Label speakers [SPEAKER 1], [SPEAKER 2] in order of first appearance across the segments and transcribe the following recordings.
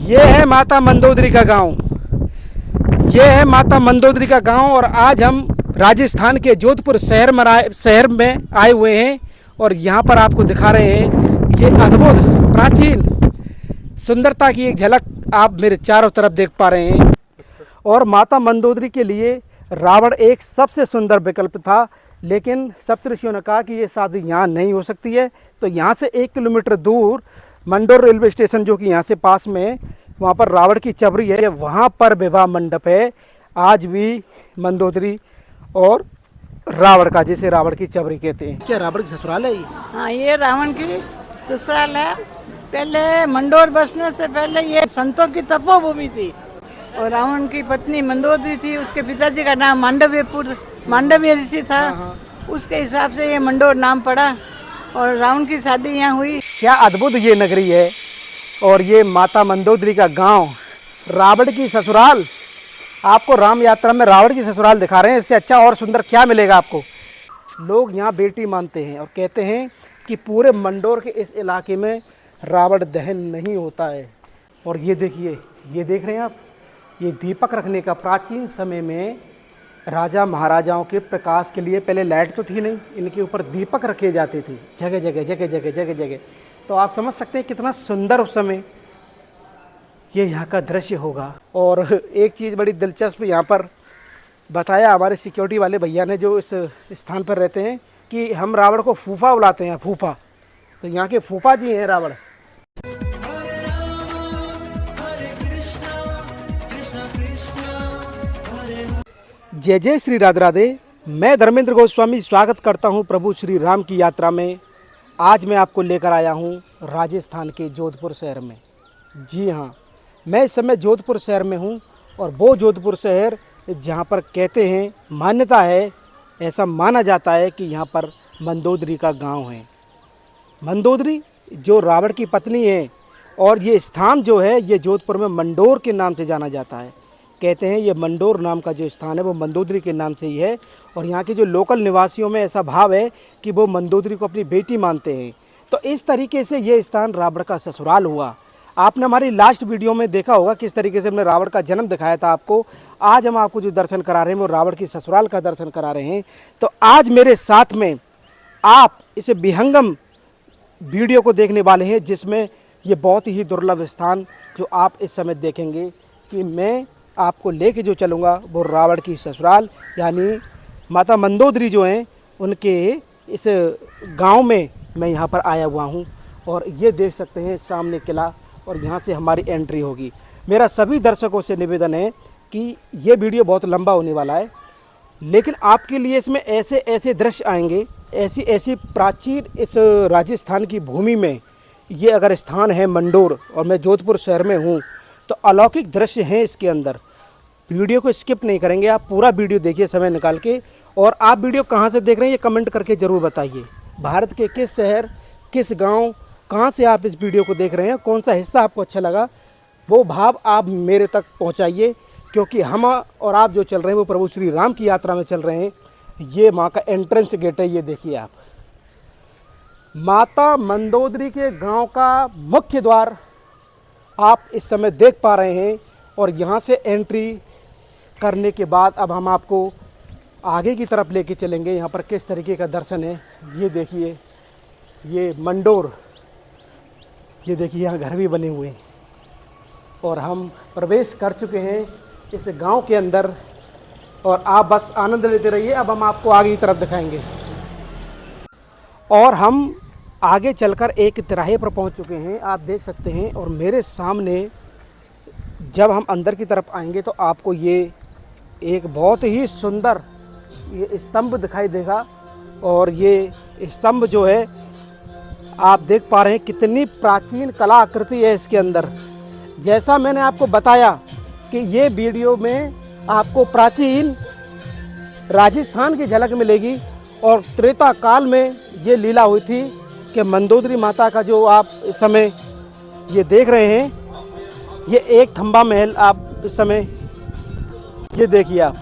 [SPEAKER 1] ये है माता मंदोदरी का गांव। ये है माता मंदोदरी का गांव और आज हम राजस्थान के जोधपुर शहर में आए हुए हैं और यहाँ पर आपको दिखा रहे हैं ये अद्भुत प्राचीन सुंदरता की एक झलक आप मेरे चारों तरफ देख पा रहे हैं। और माता मंदोदरी के लिए रावण एक सबसे सुंदर विकल्प था, लेकिन सप्तऋषियों ने कहा कि ये शादी यहाँ नहीं हो सकती है, तो यहाँ से 1 किलोमीटर दूर मंडोर रेलवे स्टेशन जो कि यहाँ से पास में है, वहाँ पर रावण की चबरी है, वहाँ पर विवाह मंडप है। आज भी मंदोदरी और रावण का, जिसे रावण की चबरी कहते हैं। क्या रावण की ससुराल है ये?
[SPEAKER 2] हाँ, ये रावण की ससुराल है। पहले मंडोर बसने से पहले ये संतों की तपोभूमि थी और रावण की पत्नी मंदोदरी थी। उसके पिताजी का नाम मांडव्य ऋषि था, उसके हिसाब से ये मंडोर नाम पड़ा और रावण की शादी यहाँ हुई।
[SPEAKER 1] क्या अद्भुत ये नगरी है और ये माता मंदोदरी का गांव, रावण की ससुराल। आपको राम यात्रा में रावण की ससुराल दिखा रहे हैं, इससे अच्छा और सुंदर क्या मिलेगा आपको। लोग यहाँ बेटी मानते हैं और कहते हैं कि पूरे मंडोर के इस इलाके में रावण दहन नहीं होता है। और ये देखिए, ये देख रहे हैं आप, ये दीपक रखने का प्राचीन समय में राजा महाराजाओं के प्रकाश के लिए, पहले लाइट तो थी नहीं, इनके ऊपर दीपक रखे जाते थे जगह जगह जगह जगह जगह जगह। तो आप समझ सकते हैं कितना सुंदर उस समय ये यहाँ का दृश्य होगा। और एक चीज़ बड़ी दिलचस्प यहाँ पर बताया हमारे सिक्योरिटी वाले भैया ने जो इस स्थान पर रहते हैं कि हम रावण को फूफा बुलाते हैं, फूफा। तो यहाँ के फूफा जी हैं रावण। जय जय श्री राधे राधे। मैं धर्मेंद्र गोस्वामी स्वागत करता हूं प्रभु श्री राम की यात्रा में। आज मैं आपको लेकर आया हूं राजस्थान के जोधपुर शहर में। जी हां, मैं इस समय जोधपुर शहर में हूं और वो जोधपुर शहर जहां पर कहते हैं, मान्यता है, ऐसा माना जाता है कि यहां पर मंदोदरी का गांव है। मंदोदरी जो रावण की पत्नी है और ये स्थान जो है ये जोधपुर में मंडोर के नाम से जाना जाता है। कहते हैं ये मंडोर नाम का जो स्थान है वो मंदोदरी के नाम से ही है और यहाँ के जो लोकल निवासियों में ऐसा भाव है कि वो मंदोदरी को अपनी बेटी मानते हैं। तो इस तरीके से ये स्थान रावण का ससुराल हुआ। आपने हमारी लास्ट वीडियो में देखा होगा किस तरीके से हमने रावण का जन्म दिखाया था आपको। आज हम आपको जो दर्शन करा रहे हैं वो रावण की ससुराल का दर्शन करा रहे हैं। तो आज मेरे साथ में आप इस विहंगम वीडियो को देखने वाले हैं जिसमें ये बहुत ही दुर्लभ स्थान जो आप इस समय देखेंगे कि मैं आपको लेके जो चलूँगा वो रावण की ससुराल यानी माता मंदोदरी जो हैं उनके इस गांव में मैं यहाँ पर आया हुआ हूँ। और ये देख सकते हैं सामने किला और यहाँ से हमारी एंट्री होगी। मेरा सभी दर्शकों से निवेदन है कि ये वीडियो बहुत लंबा होने वाला है, लेकिन आपके लिए इसमें ऐसे ऐसे दृश्य आएंगे, ऐसी ऐसी प्राचीन इस राजस्थान की भूमि में ये अगर स्थान है मंडोर और मैं जोधपुर शहर में हूँ तो अलौकिक दृश्य हैं इसके अंदर। वीडियो को स्किप नहीं करेंगे, आप पूरा वीडियो देखिए समय निकाल के। और आप वीडियो कहाँ से देख रहे हैं ये कमेंट करके ज़रूर बताइए। भारत के किस शहर, किस गांव, कहाँ से आप इस वीडियो को देख रहे हैं, कौन सा हिस्सा आपको अच्छा लगा, वो भाव आप मेरे तक पहुँचाइए, क्योंकि हम और आप जो चल रहे हैं वो प्रभु श्री राम की यात्रा में चल रहे हैं। ये माँ का एंट्रेंस गेट है, ये देखिए आप, माता मंदोदरी के गाँव का मुख्य द्वार आप इस समय देख पा रहे हैं। और यहाँ से एंट्री करने के बाद अब हम आपको आगे की तरफ लेके चलेंगे। यहाँ पर किस तरीके का दर्शन है ये देखिए, ये मंडोर, ये देखिए यहाँ घर भी बने हुए हैं और हम प्रवेश कर चुके हैं इस गांव के अंदर। और आप बस आनंद लेते रहिए। अब हम आपको आगे की तरफ दिखाएंगे और हम आगे चलकर एक तिराहे पर पहुंच चुके हैं, आप देख सकते हैं। और मेरे सामने जब हम अंदर की तरफ आएंगे तो आपको ये एक बहुत ही सुंदर ये स्तंभ दिखाई देगा। और ये स्तंभ जो है आप देख पा रहे हैं कितनी प्राचीन कला आकृति है इसके अंदर। जैसा मैंने आपको बताया कि ये वीडियो में आपको प्राचीन राजस्थान की झलक मिलेगी। और त्रेता काल में ये लीला हुई थी कि मंदोदरी माता का जो आप इस समय ये देख रहे हैं, ये एक थंबा महल आप इस समय ये देखिए आप।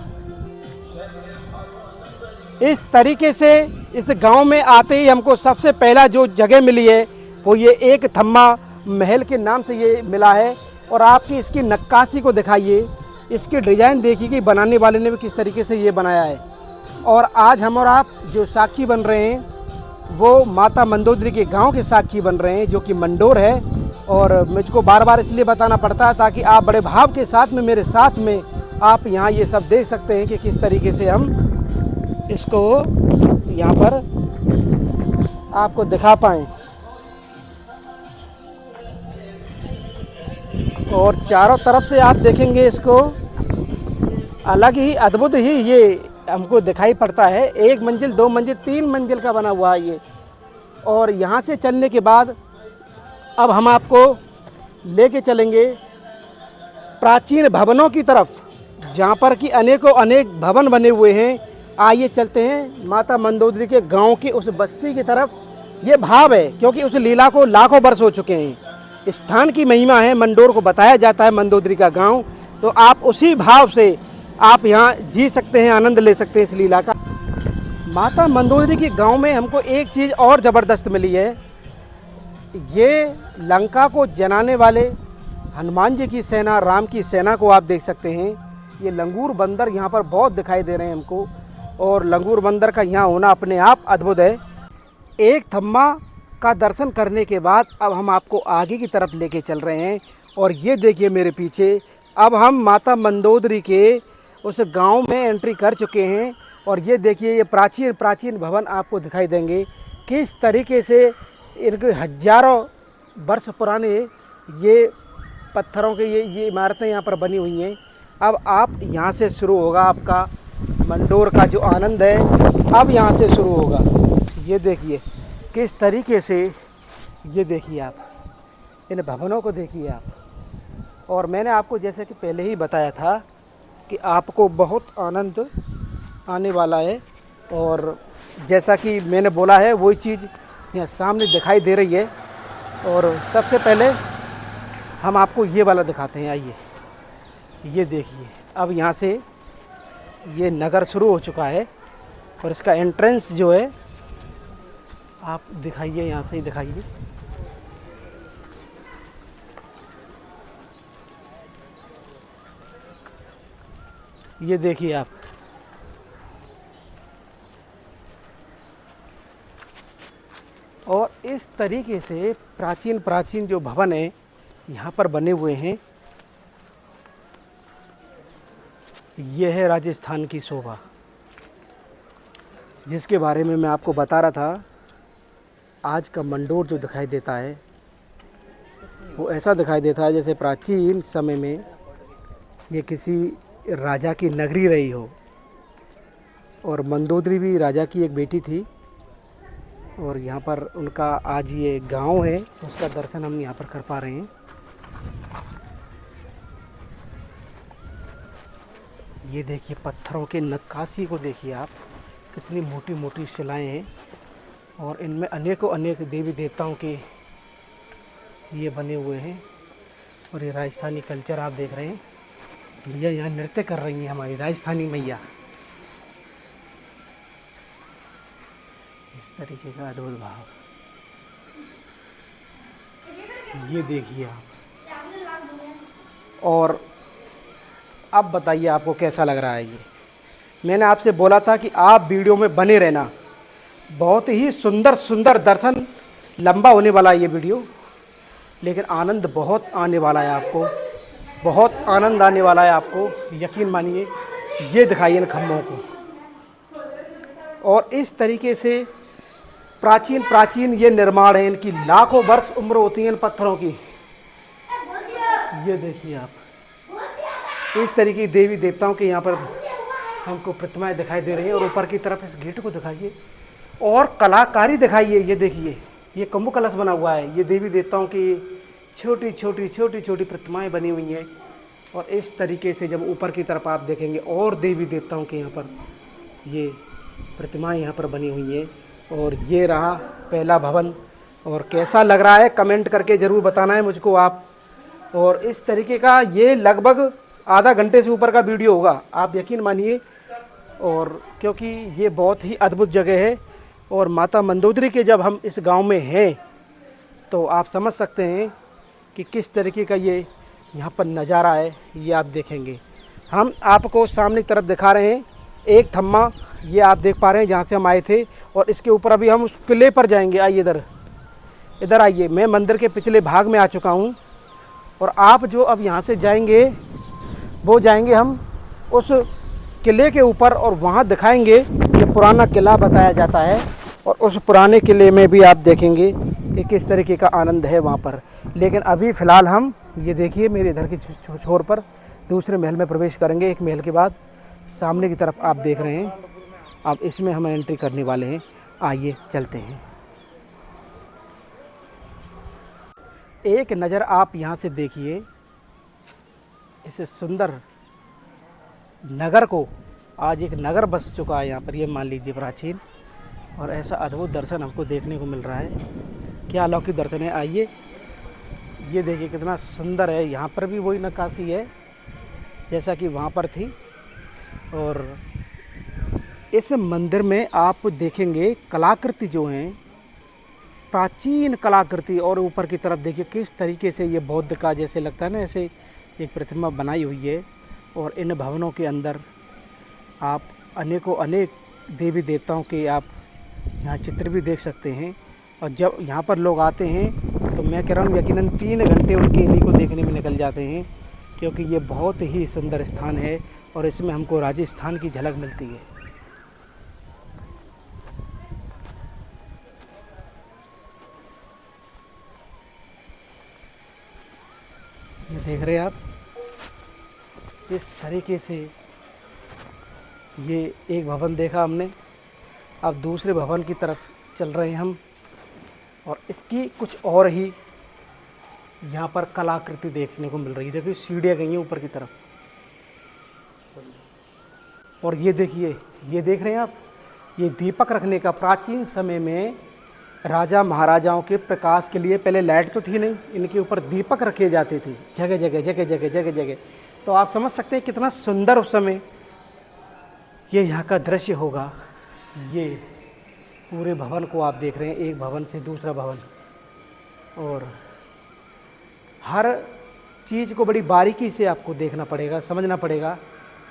[SPEAKER 1] इस तरीके से इस गांव में आते ही हमको सबसे पहला जो जगह मिली है वो ये एक थम्बा महल के नाम से ये मिला है। और आपकी इसकी नक्काशी को दिखाइए, इसकी डिज़ाइन देखिए कि बनाने वाले ने भी किस तरीके से ये बनाया है। और आज हम और आप जो साक्षी बन रहे हैं वो माता मंदोदरी के गांव के साक्षी बन रहे हैं, जो कि मंडोर है। और मुझको बार बार इसलिए बताना पड़ता है ताकि आप बड़े भाव के साथ में मेरे साथ में आप यहाँ ये सब देख सकते हैं कि किस तरीके से हम इसको यहाँ पर आपको दिखा पाएँ। और चारों तरफ से आप देखेंगे इसको अलग ही अद्भुत ही ये हमको दिखाई पड़ता है। 1 मंजिल 2 मंजिल 3 मंजिल का बना हुआ है ये। और यहाँ से चलने के बाद अब हम आपको लेके चलेंगे प्राचीन भवनों की तरफ, जहाँ पर कि अनेकों अनेक भवन बने हुए हैं। आइए चलते हैं माता मंदोदरी के गांव की उस बस्ती की तरफ। ये भाव है क्योंकि उस लीला को लाखों वर्ष हो चुके हैं। स्थान की महिमा है, मंडोर को बताया जाता है मंदोदरी का गांव। तो आप उसी भाव से आप यहाँ जी सकते हैं, आनंद ले सकते हैं इस लीला का। माता मंदोदरी के गांव में हमको एक चीज़ और ज़बरदस्त मिली है। ये लंका को जलाने वाले हनुमान जी की सेना, राम की सेना को आप देख सकते हैं। ये लंगूर बंदर यहाँ पर बहुत दिखाई दे रहे हैं हमको, और लंगूर बंदर का यहाँ होना अपने आप अद्भुत है। एक थम्मा का दर्शन करने के बाद अब हम आपको आगे की तरफ लेके चल रहे हैं। और ये देखिए मेरे पीछे, अब हम माता मंदोदरी के उस गांव में एंट्री कर चुके हैं। और ये देखिए ये प्राचीन प्राचीन भवन आपको दिखाई देंगे किस तरीके से इनके हजारों वर्ष पुराने ये पत्थरों के ये इमारतें यहाँ पर बनी हुई हैं। अब आप यहाँ से शुरू होगा आपका मंडोर का जो आनंद है, अब यहाँ से शुरू होगा। ये देखिए किस तरीके से, ये देखिए आप इन भवनों को देखिए आप। और मैंने आपको जैसे कि पहले ही बताया था कि आपको बहुत आनंद आने वाला है। और जैसा कि मैंने बोला है वही चीज़ यहाँ सामने दिखाई दे रही है। और सबसे पहले हम आपको ये वाला दिखाते हैं, आइए। ये देखिए अब यहाँ से ये नगर शुरू हो चुका है और इसका एंट्रेंस जो है आप दिखाइए, यहाँ से ही दिखाइए। ये देखिए आप, और इस तरीके से प्राचीन प्राचीन जो भवन है यहाँ पर बने हुए हैं। यह है राजस्थान की शोभा, जिसके बारे में मैं आपको बता रहा था। आज का मंडोर जो दिखाई देता है वो ऐसा दिखाई देता है जैसे प्राचीन समय में ये किसी राजा की नगरी रही हो। और मंदोदरी भी राजा की एक बेटी थी। और यहाँ पर उनका आज ये गांव है, उसका दर्शन हम यहाँ पर कर पा रहे हैं। ये देखिए पत्थरों के नक्काशी को देखिए आप, कितनी मोटी मोटी शिलाएं हैं। और इनमें अनेकों अनेक देवी देवताओं के ये बने हुए हैं। और ये राजस्थानी कल्चर आप देख रहे हैं। भैया यहाँ नृत्य कर रही हैं हमारी राजस्थानी मैया। इस तरीके का अद्भुत भाव, ये देखिए आप। और अब बताइए आपको कैसा लग रहा है ये। मैंने आपसे बोला था कि आप वीडियो में बने रहना, बहुत ही सुंदर सुंदर दर्शन, लंबा होने वाला है ये वीडियो, लेकिन आनंद बहुत आने वाला है आपको, बहुत आनंद आने वाला है आपको, यकीन मानिए। ये दिखाइए इन खम्भों को। और इस तरीके से प्राचीन प्राचीन ये निर्माण है, इनकी लाखों वर्ष उम्र होती है इन पत्थरों की। ये देखिए आप, इस तरीके की देवी देवताओं के यहाँ पर हमको प्रतिमाएं दिखाई दे रही हैं। और ऊपर की तरफ इस गेट को दिखाइए और कलाकारी दिखाइए। ये देखिए ये कुंभ कलश बना हुआ है, ये देवी देवताओं की छोटी छोटी छोटी छोटी प्रतिमाएं बनी हुई हैं। और इस तरीके से जब ऊपर की तरफ आप देखेंगे और देवी देवताओं के यहाँ पर ये प्रतिमाएं यहाँ पर बनी हुई हैं। और ये रहा पहला भवन। और कैसा लग रहा है कमेंट करके ज़रूर बताना है मुझको आप। और इस तरीके का ये लगभग आधा घंटे से ऊपर का वीडियो होगा, आप यकीन मानिए। और क्योंकि ये बहुत ही अद्भुत जगह है। और माता मंदोदरी के जब हम इस गांव में हैं तो आप समझ सकते हैं कि किस तरीके का ये यहाँ पर नज़ारा है ये आप देखेंगे। हम आपको सामने तरफ दिखा रहे हैं एक थम्मा, ये आप देख पा रहे हैं जहाँ से हम आए थे, और इसके ऊपर अभी हम उस किले पर जाएंगे। आइए इधर आइए। मैं मंदिर के पिछले भाग में आ चुका हूँ, और आप जो अब यहाँ से जाएंगे वो जाएंगे हम उस किले के ऊपर, और वहाँ दिखाएंगे ये पुराना किला बताया जाता है, और उस पुराने किले में भी आप देखेंगे कि किस तरीके का आनंद है वहाँ पर। लेकिन अभी फ़िलहाल हम ये देखिए मेरे इधर की छोर पर दूसरे महल में प्रवेश करेंगे। एक महल के बाद सामने की तरफ आप देख रहे हैं, अब इसमें हम एंट्री करने वाले हैं। आइए चलते हैं। एक नज़र आप यहाँ से देखिए इस सुंदर नगर को। आज एक नगर बस चुका है यहाँ पर, ये मान लीजिए प्राचीन, और ऐसा अद्भुत दर्शन हमको देखने को मिल रहा है। क्या अलौकिक दर्शन है। आइए ये देखिए कितना सुंदर है। यहाँ पर भी वही नक्काशी है जैसा कि वहाँ पर थी, और इस मंदिर में आप देखेंगे कलाकृति जो हैं, प्राचीन कलाकृति, और ऊपर की तरफ देखिए किस तरीके से ये बौद्ध का जैसे लगता है ना, ऐसे एक प्रतिमा बनाई हुई है। और इन भवनों के अंदर आप अनेक देवी देवताओं के आप यहाँ चित्र भी देख सकते हैं। और जब यहाँ पर लोग आते हैं तो मैं कह रहा हूँ यकीनन 3 घंटे उनके इन्हीं को देखने में निकल जाते हैं, क्योंकि ये बहुत ही सुंदर स्थान है और इसमें हमको राजस्थान की झलक मिलती है। ये देख रहे हैं आप इस तरीके से। ये एक भवन देखा हमने, अब दूसरे भवन की तरफ चल रहे हैं हम, और इसकी कुछ और ही यहाँ पर कलाकृति देखने को मिल रही है। देखिए सीढ़ियाँ गई हैं ऊपर की तरफ, और ये देखिए, ये देख रहे हैं आप, ये दीपक रखने का। प्राचीन समय में राजा महाराजाओं के प्रकाश के लिए पहले लाइट तो थी नहीं, इनके ऊपर दीपक रखे जाते थे जगह जगह जगह जगह जगह जगह। तो आप समझ सकते हैं कितना सुंदर उस समय ये यहाँ का दृश्य होगा। ये पूरे भवन को आप देख रहे हैं, एक भवन से दूसरा भवन, और हर चीज़ को बड़ी बारीकी से आपको देखना पड़ेगा, समझना पड़ेगा,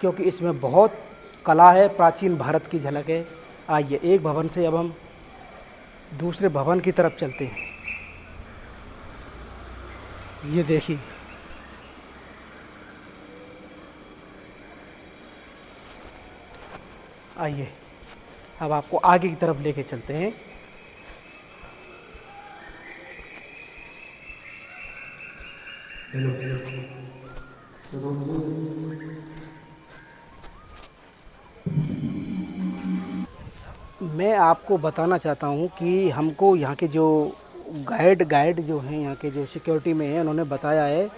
[SPEAKER 1] क्योंकि इसमें बहुत कला है, प्राचीन भारत की झलक है। आइए एक भवन से अब हम दूसरे भवन की तरफ चलते हैं। ये देखिए आइए अब आपको आगे की तरफ लेके चलते हैं। मैं आपको बताना चाहता हूँ कि हमको यहाँ के जो गाइड जो हैं, यहाँ के जो सिक्योरिटी में हैं, उन्होंने बताया है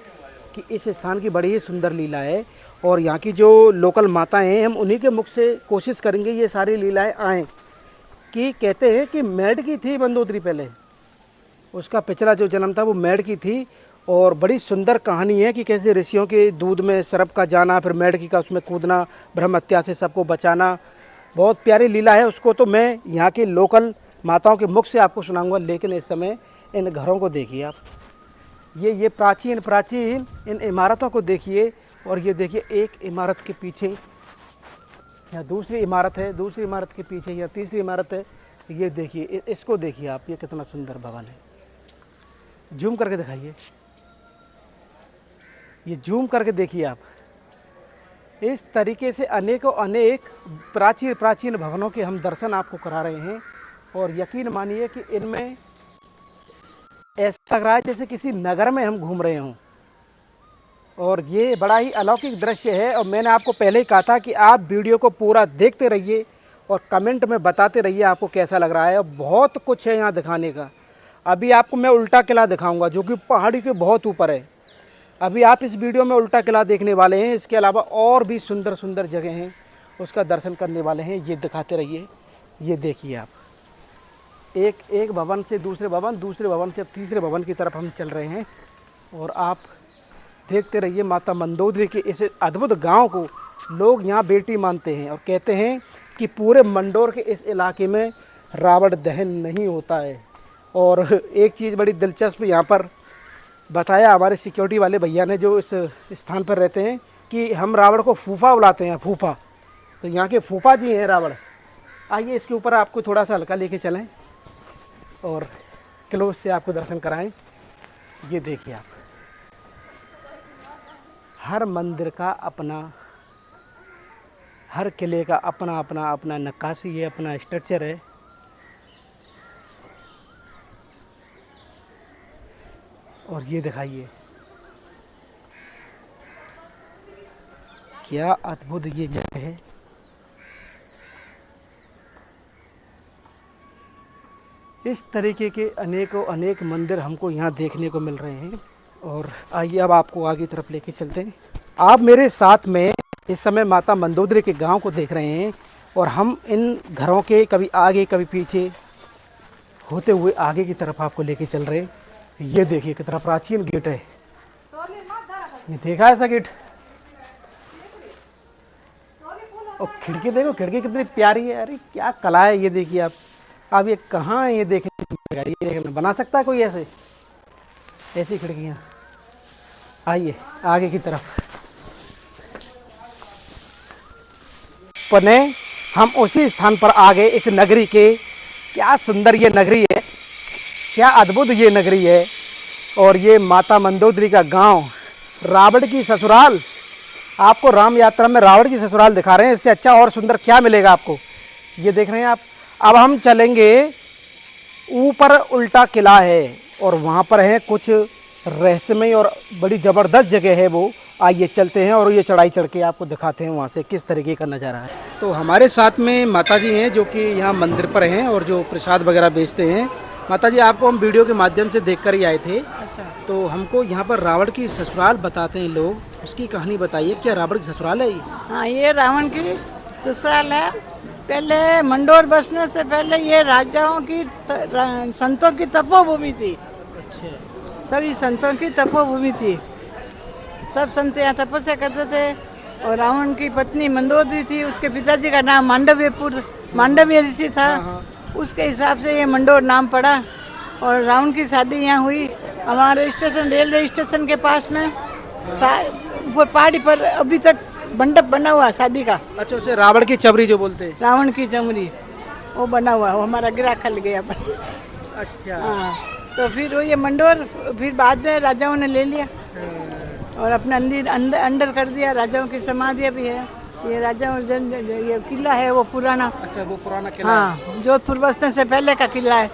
[SPEAKER 1] कि इस स्थान की बड़ी ही सुंदर लीला है, और यहाँ की जो लोकल माताएं हैं, हम उन्हीं के मुख से कोशिश करेंगे ये सारी लीलाएं आएँ। कि कहते हैं कि मेढ़ की थी मंदोदरी, पहले उसका पिछला जो जन्म था वो मेढ़ की थी, और बड़ी सुंदर कहानी है कि कैसे ऋषियों के दूध में सर्प का जाना, फिर मेढ़की का उसमें कूदना, ब्रह्म हत्या से सबको बचाना। बहुत प्यारी लीला है, उसको तो मैं यहाँ के लोकल माताओं के मुख से आपको सुनाऊंगा। लेकिन इस समय इन घरों को देखिए आप, ये प्राचीन इन इमारतों को देखिए, और ये देखिए एक इमारत के पीछे यहाँ दूसरी इमारत है, दूसरी इमारत के पीछे यहाँ तीसरी इमारत है। ये देखिए, इसको देखिए आप, ये कितना सुंदर भवन है। जूम करके दिखाइए, ये जूम करके देखिए आप। इस तरीके से अनेकों अनेक प्राचीन भवनों के हम दर्शन आपको करा रहे हैं, और यकीन मानिए कि इनमें ऐसा लग रहा है जैसे किसी नगर में हम घूम रहे हों, और ये बड़ा ही अलौकिक दृश्य है। और मैंने आपको पहले ही कहा था कि आप वीडियो को पूरा देखते रहिए और कमेंट में बताते रहिए आपको कैसा लग रहा है। बहुत कुछ है यहाँ दिखाने का। अभी आपको मैं उल्टा किला दिखाऊंगा जो कि पहाड़ी के बहुत ऊपर है। अभी आप इस वीडियो में उल्टा किला देखने वाले हैं, इसके अलावा और भी सुंदर सुंदर जगह हैं, उसका दर्शन करने वाले हैं। ये दिखाते रहिए। ये देखिए आप, एक भवन से दूसरे भवन, दूसरे भवन से अब तीसरे भवन की तरफ हम चल रहे हैं, और आप देखते रहिए माता मंदोदरी के इस अद्भुत गांव को। लोग यहाँ बेटी मानते हैं और कहते हैं कि पूरे मंडोर के इस इलाके में रावण दहन नहीं होता है। और एक चीज़ बड़ी दिलचस्प यहाँ पर बताया हमारे सिक्योरिटी वाले भैया ने जो इस स्थान पर रहते हैं कि हम रावण को फूफा बुलाते हैं, फूफा। तो यहाँ के फूफा जी हैं रावण। आइए इसके ऊपर आपको थोड़ा सा हल्का लेके चलें और क्लोज से आपको दर्शन कराएं। ये देखिए आप, हर मंदिर का अपना, हर किले का अपना अपना अपना नक्काशी है, अपना स्ट्रक्चर है। और ये दिखाइए क्या अद्भुत ये जगह है। इस तरीके के अनेकों अनेक मंदिर हमको यहाँ देखने को मिल रहे हैं। और आइए अब आपको आगे तरफ लेके चलते हैं। आप मेरे साथ में इस समय माता मंदोदरी के गांव को देख रहे हैं और हम इन घरों के कभी आगे कभी पीछे होते हुए आगे की तरफ आपको लेके चल रहे हैं। ये देखिए कितना प्राचीन गेट है। ये देखा है ऐसा गेट? और खिड़की देखो, खिड़की कितनी प्यारी है। अरे क्या कला है ये देखिए आप। अब ये कहाँ है ये देखने, ये बना सकता है कोई ऐसे ऐसी खिड़कियाँ? आइए आगे की तरफ। पुनः हम उसी स्थान पर आ गए इस नगरी के। क्या सुंदर ये नगरी है, क्या अद्भुत ये नगरी है। और ये माता मंदोदरी का गांव, रावण की ससुराल। आपको राम यात्रा में रावण की ससुराल दिखा रहे हैं, इससे अच्छा और सुंदर क्या मिलेगा आपको। ये देख रहे हैं आप। अब हम चलेंगे ऊपर, उल्टा किला है और वहाँ पर है कुछ रहस्यमय और बड़ी ज़बरदस्त जगह है वो। आइए चलते हैं और ये चढ़ाई चढ़ के आपको दिखाते हैं वहाँ से किस तरीके का नज़ारा है। तो हमारे साथ में माता जी हैं जो कि यहाँ मंदिर पर हैं और जो प्रसाद वगैरह बेचते हैं। माता जी, आपको हम वीडियो के माध्यम से देखकर ही आए थे।
[SPEAKER 2] अच्छा।
[SPEAKER 1] तो हमको यहाँ पर रावण की ससुराल बताते हैं लोग, उसकी कहानी बताइए। क्या रावण की ससुराल है ये?
[SPEAKER 2] हाँ, ये रावण की ससुराल है। पहले मंडोर बसने से पहले ये राजाओं की संतों की तपोभूमि थी।
[SPEAKER 1] अच्छा।
[SPEAKER 2] सभी संतों की तपोभूमि थी। सब संत यहाँ तपस्या करते थे। और रावण की पत्नी मंदोदरी थी, उसके पिताजी का नाम मांडव्य ऋषि था। उसके हिसाब से ये मंडोर नाम पड़ा। और रावण की शादी यहाँ हुई हमारे स्टेशन, रेलवे स्टेशन के पास में, ऊपर पहाड़ी पर अभी तक मंडप बना हुआ शादी का।
[SPEAKER 1] अच्छा, उसे रावण की चमरी जो बोलते हैं।
[SPEAKER 2] रावण की चमरी वो बना हुआ, वो हमारा गिरा खल गया पर।
[SPEAKER 1] अच्छा।
[SPEAKER 2] हाँ, तो फिर वो ये मंडोर फिर बाद में राजाओं ने ले लिया और अपना अंदर कर दिया। राजाओं की समाधियाँ भी है। ये राजाओं ये किला है वो पुराना।
[SPEAKER 1] अच्छा, वो पुराना किला।
[SPEAKER 2] हाँ, जोधपुर बसने से पहले का किला है।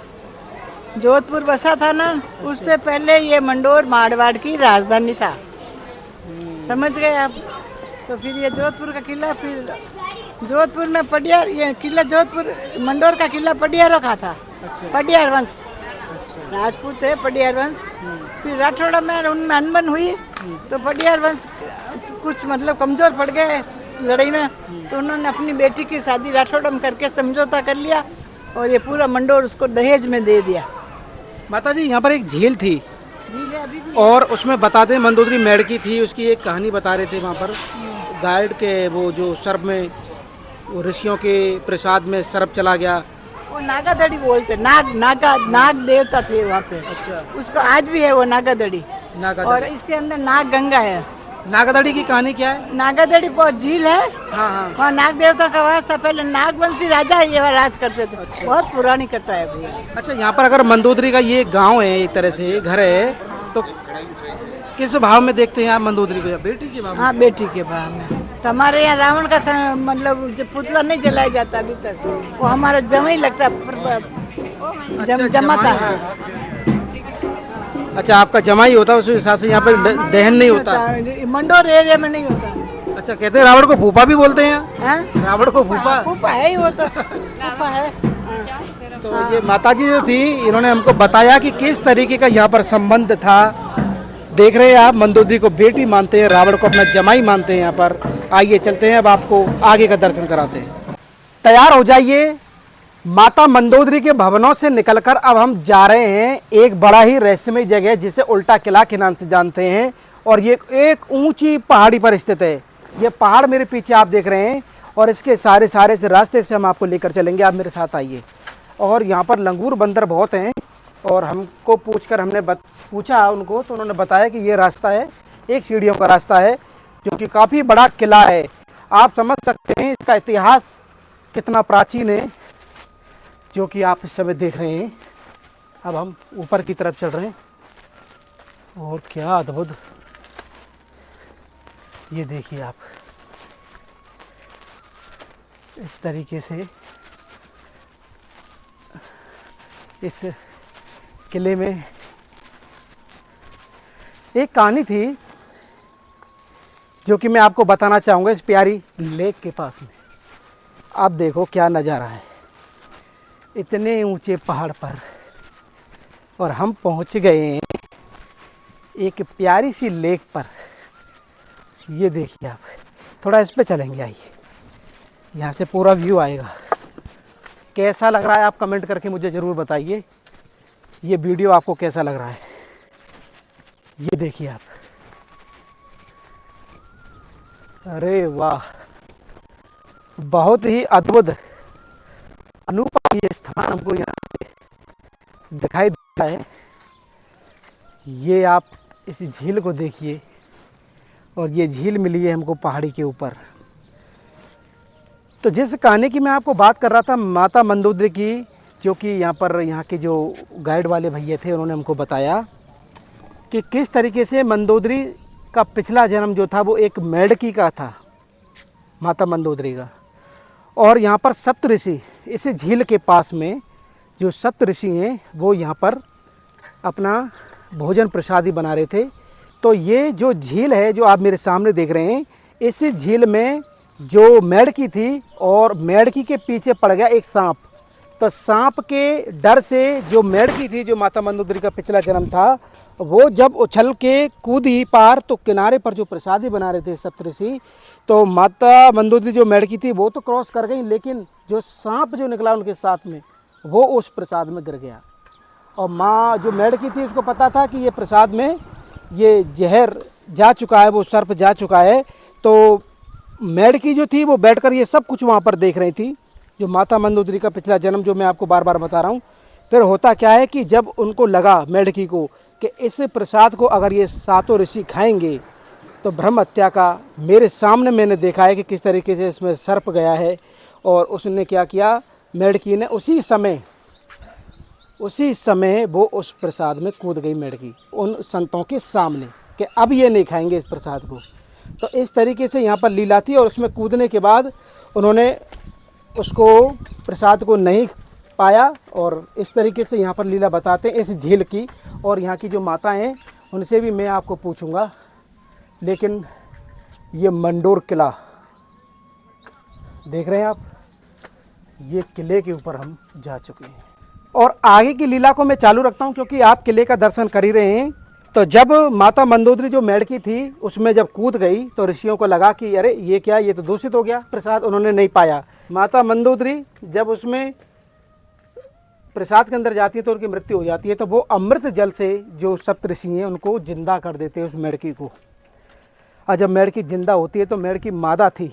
[SPEAKER 2] जोधपुर बसा था ना, उससे पहले ये मंडोर मारवाड़ की राजधानी था। समझ गए आप? तो फिर ये जोधपुर का किला, फिर जोधपुर में पडियार, ये किला जोधपुर मंडोर का किला पडियारों का था।
[SPEAKER 1] अच्छा।
[SPEAKER 2] पडियार वंश, राजपूत है पडियार वंश। फिर राठौड़ा में उनमें अनबन हुई तो पडियार वंश कुछ मतलब कमजोर पड़ गए लड़ाई में। तो उन्होंने अपनी बेटी की शादी राठौड़ा में करके समझौता कर लिया और ये पूरा मंडोर उसको दहेज में दे दिया।
[SPEAKER 1] माता जी, यहाँ पर एक झील थी
[SPEAKER 2] झील है अभी भी।
[SPEAKER 1] और उसमें बताते हैं मंदोदरी मेढ़की थी, उसकी एक कहानी बता रहे थे वहाँ पर। गाइड के वो जो सर्प में, वो ऋषियों के प्रसाद में सर्प चला गया।
[SPEAKER 2] वो नागादड़ी बोलते, नाग देवता थे वहाँ पे।
[SPEAKER 1] अच्छा।
[SPEAKER 2] उसको आज भी है वो नागादड़ी।
[SPEAKER 1] नागादड़ी।
[SPEAKER 2] और इसके अंदर नाग गंगा है।
[SPEAKER 1] नागादड़ी की कहानी क्या है?
[SPEAKER 2] नागादड़ी बहुत झील है।
[SPEAKER 1] हाँ हाँ।
[SPEAKER 2] वहाँ नाग देवता का वास था। पहले नागवंशी राजा ये राज करते थे।
[SPEAKER 1] अच्छा।
[SPEAKER 2] बहुत पुरानी कथा है भैया।
[SPEAKER 1] अच्छा, यहाँ पर अगर मंदोदरी का ये गांव है, एक तरह से घर है, तो किस भाव में देखते हैं आप मंदोदरी को? बेटी के भाव में?
[SPEAKER 2] हाँ, बेटी के भाव में। तो हमारे यहाँ रावण का मतलब जो पुतला नहीं जलाया जाता अभी तक, वो हमारा जमाई लगता है, जमाता है।
[SPEAKER 1] अच्छा, आपका जमाई होता है, उस हिसाब से यहाँ पर दहन नहीं होता।
[SPEAKER 2] मंडोर एरिया में नहीं होता।
[SPEAKER 1] अच्छा, कहते हैं रावण को फूफा भी बोलते हैं यहाँ?
[SPEAKER 2] हाँ?
[SPEAKER 1] रावण को फूफा?
[SPEAKER 2] फूफा है ही वो तो, फूफा है।
[SPEAKER 1] तो ये माताजी जो थी, इन्होंने हमको बताया कि किस तरीके का यहाँ पर संबंध था। देख रहे हैं आप, मंदोदरी को बेटी मानते हैं, रावण को अपना जमाई मानते हैं यहाँ पर। आइए चलते हैं, अब आपको आगे का दर्शन कराते हैं। तैयार हो जाइए। माता मंदोदरी के भवनों से निकलकर अब हम जा रहे हैं एक बड़ा ही रहस्यमय जगह जिसे उल्टा किला के नाम से जानते हैं। और ये एक ऊंची पहाड़ी पर स्थित है। ये पहाड़ मेरे पीछे आप देख रहे हैं और इसके सारे से रास्ते से हम आपको लेकर चलेंगे। आप मेरे साथ आइए। और यहाँ पर लंगूर बंदर बहुत हैं और हमको पूछकर हमने पूछा उनको, तो उन्होंने बताया कि ये रास्ता है, एक सीढ़ियों का रास्ता है, जो कि काफ़ी बड़ा किला है। आप समझ सकते हैं इसका इतिहास कितना प्राचीन है, जो कि आप इस समय देख रहे हैं। अब हम ऊपर की तरफ चल रहे हैं, और क्या अद्भुत, ये देखिए आप, इस तरीके से इस किले में एक कहानी थी जो कि मैं आपको बताना चाहूँगा इस प्यारी लेक के पास में। आप देखो क्या नज़ारा है, इतने ऊंचे पहाड़ पर, और हम पहुंच गए हैं एक प्यारी सी लेक पर। ये देखिए आप, थोड़ा इस पे चलेंगे, आइए, यहाँ से पूरा व्यू आएगा। कैसा लग रहा है आप कमेंट करके मुझे ज़रूर बताइए, ये वीडियो आपको कैसा लग रहा है। ये देखिए आप, अरे वाह, बहुत ही अद्भुत अनूपम ये स्थान हमको यहाँ पे दिखाई देता है। ये आप इस झील को देखिए, और ये झील मिली है हमको पहाड़ी के ऊपर। तो जिस कहानी की मैं आपको बात कर रहा था माता मंदोदरी की, जो कि यहाँ के जो गाइड वाले भैया थे, उन्होंने हमको बताया कि किस तरीके से मंदोदरी का पिछला जन्म जो था वो एक मेढकी का था, माता मंदोदरी का। और यहाँ पर सप्त ऋषि, इस झील के पास में जो सप्त ऋषि हैं वो यहाँ पर अपना भोजन प्रसादी बना रहे थे। तो ये जो झील है जो आप मेरे सामने देख रहे हैं, इस झील में जो मेढकी थी, और मेढकी के पीछे पड़ गया एक सांप। तो सांप के डर से जो मेढकी थी, जो माता मंदोदरी का पिछला जन्म था, वो जब उछल के कूदी पार, तो किनारे पर जो प्रसादी बना रहे थे सप्तऋषि, तो माता मंदोदरी जो मेढकी थी वो तो क्रॉस कर गई, लेकिन जो सांप जो निकला उनके साथ में, वो उस प्रसाद में गिर गया। और माँ जो मेढकी थी उसको पता था कि ये प्रसाद में ये जहर जा चुका है, वो सर्प जा चुका है। तो मेढकी जो थी वो बैठकर ये सब कुछ वहाँ पर देख रही थी, जो माता मंदोदरी का पिछला जन्म, जो मैं आपको बार बार बता रहा हूँ। फिर होता क्या है कि जब उनको लगा मेढकी को कि इस प्रसाद को अगर ये सातों ऋषि खाएंगे तो ब्रह्म हत्या का, मेरे सामने मैंने देखा है कि किस तरीके से इसमें सर्प गया है। और उसने क्या किया, मेढकी ने उसी समय वो उस प्रसाद में कूद गई मेढकी, उन संतों के सामने, कि अब ये नहीं खाएंगे इस प्रसाद को। तो इस तरीके से यहाँ पर लीला थी, और उसमें कूदने के बाद उन्होंने उसको प्रसाद को नहीं पाया। और इस तरीके से यहाँ पर लीला बताते हैं इस झील की। और यहाँ की जो माता हैं उनसे भी मैं आपको पूछूंगा। लेकिन ये मंडोर किला देख रहे हैं आप, ये किले के ऊपर हम जा चुके हैं, और आगे की लीला को मैं चालू रखता हूँ, क्योंकि आप किले का दर्शन कर ही रहे हैं। तो जब माता मंदोदरी जो मेढकी थी उसमें जब कूद गई, तो ऋषियों को लगा कि अरे ये क्या, ये तो दूषित हो गया प्रसाद, उन्होंने नहीं पाया। माता मंदोदरी जब उसमें प्रसाद के अंदर जाती है तो उनकी मृत्यु हो जाती है। तो वो अमृत जल से जो सप्त ऋषि हैं उनको जिंदा कर देते हैं उस मेढकी को। और जब मेढकी जिंदा होती है तो मेढकी मादा थी,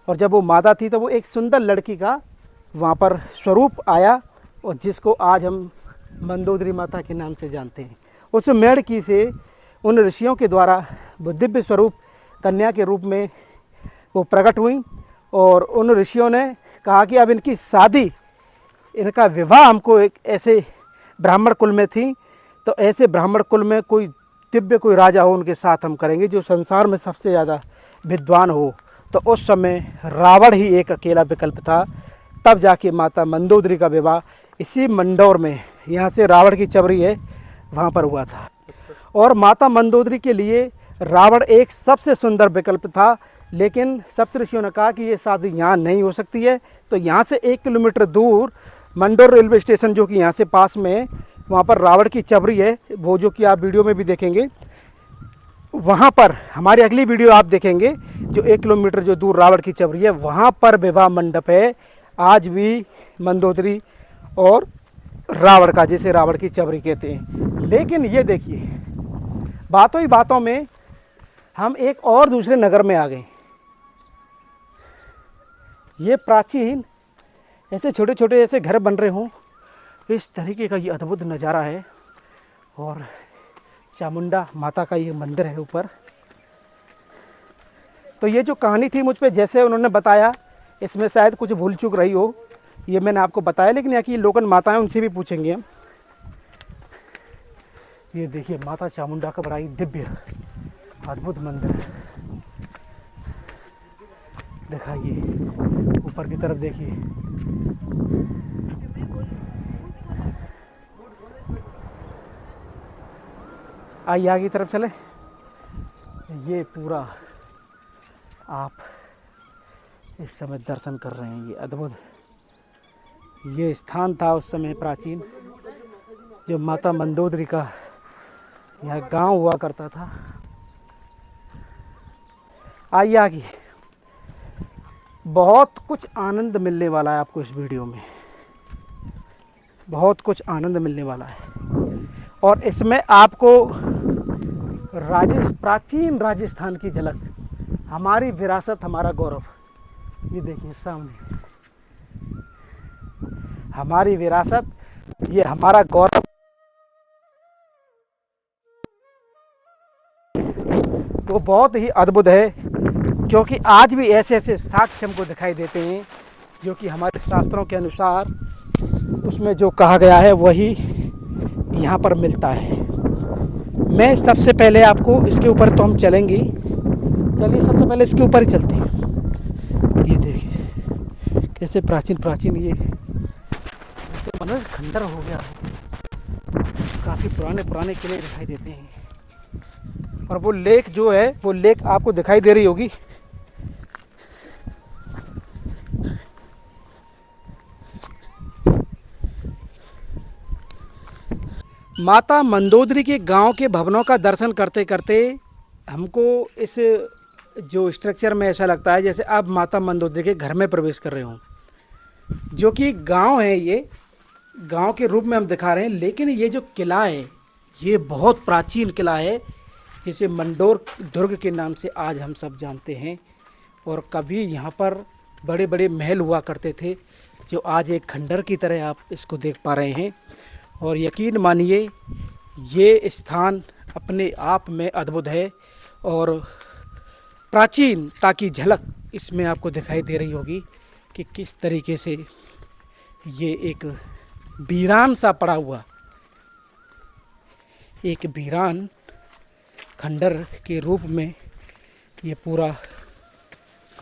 [SPEAKER 1] और जब वो मादा थी तो वो एक सुंदर लड़की का वहाँ पर स्वरूप आया, और जिसको आज हम मंदोदरी माता के नाम से जानते हैं। उस मेढकी से उन ऋषियों के द्वारा वो दिव्य स्वरूप कन्या के रूप में वो प्रकट हुई। और उन ऋषियों ने कहा कि अब इनकी शादी, इनका विवाह हमको एक ऐसे ब्राह्मण कुल में थी, तो ऐसे ब्राह्मण कुल में कोई दिव्य कोई राजा हो उनके साथ हम करेंगे, जो संसार में सबसे ज़्यादा विद्वान हो। तो उस समय रावण ही एक अकेला विकल्प था। तब जाके माता मंदोदरी का विवाह इसी मंडौर में, यहाँ से रावण की चबरी है, वहाँ पर हुआ था। और माता मंदोदरी के लिए रावण एक सबसे सुंदर विकल्प था। लेकिन सप्तऋषियों ने कहा कि ये शादी यहाँ नहीं हो सकती है। तो यहाँ से 1 किलोमीटर दूर मंडौर रेलवे स्टेशन, जो कि यहाँ से पास में है, वहाँ पर रावण की चबरी है, वो जो कि आप वीडियो में भी देखेंगे। वहाँ पर हमारी अगली वीडियो आप देखेंगे, जो 1 किलोमीटर जो दूर रावण की चबरी है, वहाँ पर विवाह मंडप है आज भी मंदोदरी और रावण का, जिसे रावण की चबरी कहते हैं। लेकिन ये देखिए, बातों ही बातों में हम एक और दूसरे नगर में आ गए। ये प्राचीन ऐसे छोटे छोटे ऐसे घर बन रहे हों, इस तरीके का ये अद्भुत नज़ारा है। और चामुंडा माता का ये मंदिर है ऊपर। तो ये जो कहानी थी मुझ पे जैसे उन्होंने बताया, इसमें शायद कुछ भूल चूक रही हो, ये मैंने आपको बताया, लेकिन यहाँ की लोकल माताएं उनसे भी पूछेंगे हम। ये देखिए माता चामुंडा का बड़ा ही दिव्य अद्भुत मंदिर है। दिखाइए ऊपर की तरफ, देखिए आइए आगे की तरफ चले। ये पूरा आप इस समय दर्शन कर रहे हैं, ये अद्भुत ये स्थान था उस समय प्राचीन, जो माता मंदोदरी का यहाँ गांव हुआ करता था। आइए आगे, बहुत कुछ आनंद मिलने वाला है आपको इस वीडियो में, बहुत कुछ आनंद मिलने वाला है। और इसमें आपको प्राचीन राजस्थान की झलक, हमारी विरासत, हमारा गौरव, ये देखिए सामने हमारी विरासत, ये हमारा गौरव। तो बहुत ही अद्भुत है, क्योंकि आज भी ऐसे ऐसे साक्ष्य हमको दिखाई देते हैं जो कि हमारे शास्त्रों के अनुसार उसमें जो कहा गया है वही यहाँ पर मिलता है। मैं सबसे पहले आपको इसके ऊपर तो हम चलेंगे, चलिए सबसे पहले इसके ऊपर ही चलते हैं। ये देखिए कैसे प्राचीन ये ऐसे मतलब खंडर हो गया, काफ़ी पुराने किले दिखाई देते हैं। और वो लेक जो है, वो लेक आपको दिखाई दे रही होगी। माता मंदोदरी के गांव के भवनों का दर्शन करते करते हमको इस जो स्ट्रक्चर में ऐसा लगता है जैसे आप माता मंदोदरी के घर में प्रवेश कर रहे हों, जो कि गांव है, ये गांव के रूप में हम दिखा रहे हैं। लेकिन ये जो किला है ये बहुत प्राचीन किला है, जिसे मंडोर दुर्ग के नाम से आज हम सब जानते हैं। और कभी यहाँ पर बड़े बड़े महल हुआ करते थे, जो आज एक खंडर की तरह आप इसको देख पा रहे हैं। और यकीन मानिए ये स्थान अपने आप में अद्भुत है, और प्राचीनता की झलक इसमें आपको दिखाई दे रही होगी कि किस तरीके से ये एक वीरान सा पड़ा हुआ, एक वीरान खंडर के रूप में ये पूरा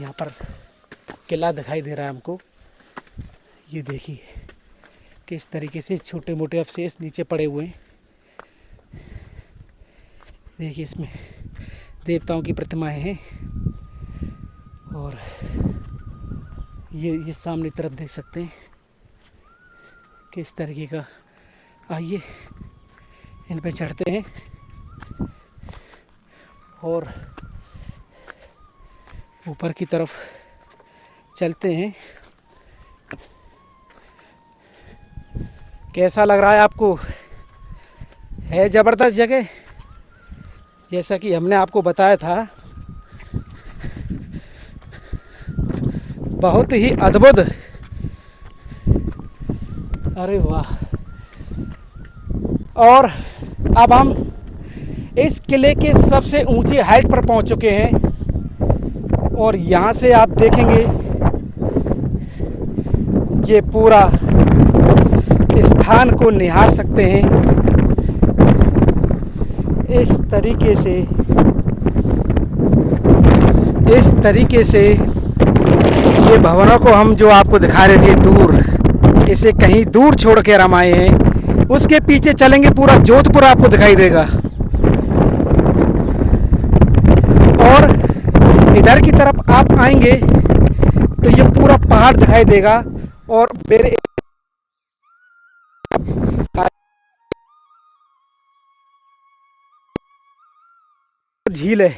[SPEAKER 1] यहाँ पर किला दिखाई दे रहा है हमको। ये देखिए किस तरीके से छोटे मोटे अवशेष नीचे पड़े हुए हैं। देखिए इसमें देवताओं की प्रतिमाएं हैं, और ये सामने तरफ देख सकते हैं किस तरीके का। आइए इन पे चढ़ते हैं और ऊपर की तरफ चलते हैं। कैसा लग रहा है आपको? है ज़बरदस्त जगह, जैसा कि हमने आपको बताया था, बहुत ही अद्भुत। अरे वाह। और अब हम इस किले के सबसे ऊंची हाइट पर पहुंच चुके हैं, और यहाँ से आप देखेंगे ये पूरा स्थान को निहार सकते हैं। इस तरीके से ये भवनों को हम जो आपको दिखा रहे थे दूर, इसे कहीं दूर छोड़ के हम आए हैं। उसके पीछे चलेंगे, पूरा जोधपुर आपको दिखाई देगा, और इधर की तरफ आप आएंगे तो ये पूरा पहाड़ दिखाई देगा। और मेरे झील है,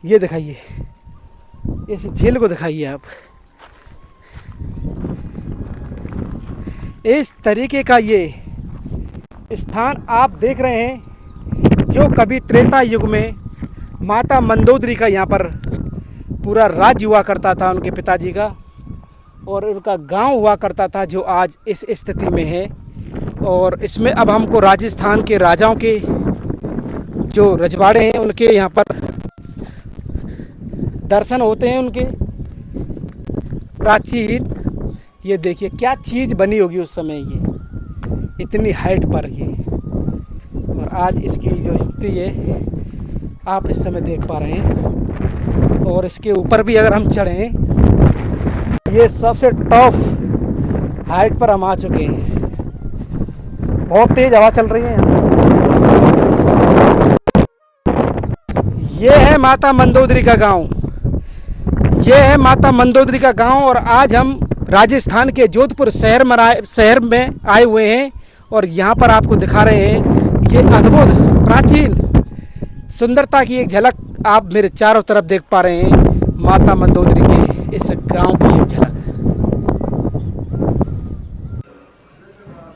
[SPEAKER 1] ये दिखाइए, इस झील को दिखाइए आप। इस तरीके का ये स्थान आप देख रहे हैं, जो कभी त्रेता युग में माता मंदोदरी का यहाँ पर पूरा राज्य हुआ करता था, उनके पिताजी का। और उनका गांव हुआ करता था जो आज इस स्थिति में है। और इसमें अब हमको राजस्थान के राजाओं के जो रजवाड़े हैं उनके यहाँ पर दर्शन होते हैं उनके प्राचीन। ये देखिए क्या चीज़ बनी होगी उस समय, ये इतनी हाइट पर ये, और आज इसकी जो स्थिति है आप इस समय देख पा रहे हैं। और इसके ऊपर भी अगर हम चढ़ें, ये सबसे टॉप हाइट पर हम आ चुके हैं। बहुत तेज हवा चल रही है यहाँ। ये है माता मंदोदरी का गांव, ये है माता मंदोदरी का गांव। और आज हम राजस्थान के जोधपुर शहर में आए हुए हैं और यहाँ पर आपको दिखा रहे हैं ये अद्भुत प्राचीन सुंदरता की एक झलक। आप मेरे चारों तरफ देख पा रहे हैं माता मंदोदरी के इस गांव की एक झलक।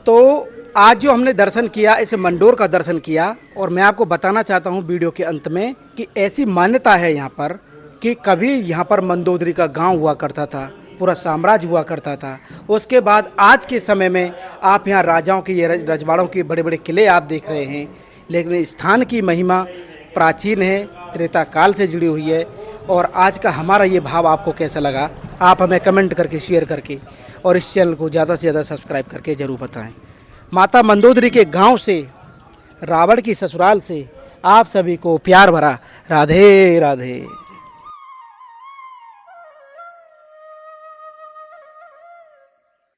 [SPEAKER 1] तो आज जो हमने दर्शन किया, इस मंडोर का दर्शन किया, और मैं आपको बताना चाहता हूं वीडियो के अंत में कि ऐसी मान्यता है यहाँ पर कि कभी यहाँ पर मंदोदरी का गांव हुआ करता था, पूरा साम्राज्य हुआ करता था। उसके बाद आज के समय में आप यहाँ राजाओं की, ये रजवाड़ों के बड़े बड़े किले आप देख रहे हैं, लेकिन इस स्थान की महिमा प्राचीन है, त्रेता काल से जुड़ी हुई है। और आज का हमारा ये भाव आपको कैसा लगा, आप हमें कमेंट करके, शेयर करके, और इस चैनल को ज़्यादा से ज़्यादा सब्सक्राइब करके ज़रूर बताएं। माता मंदोदरी के गांव से, रावण की ससुराल से आप सभी को प्यार भरा राधे राधे।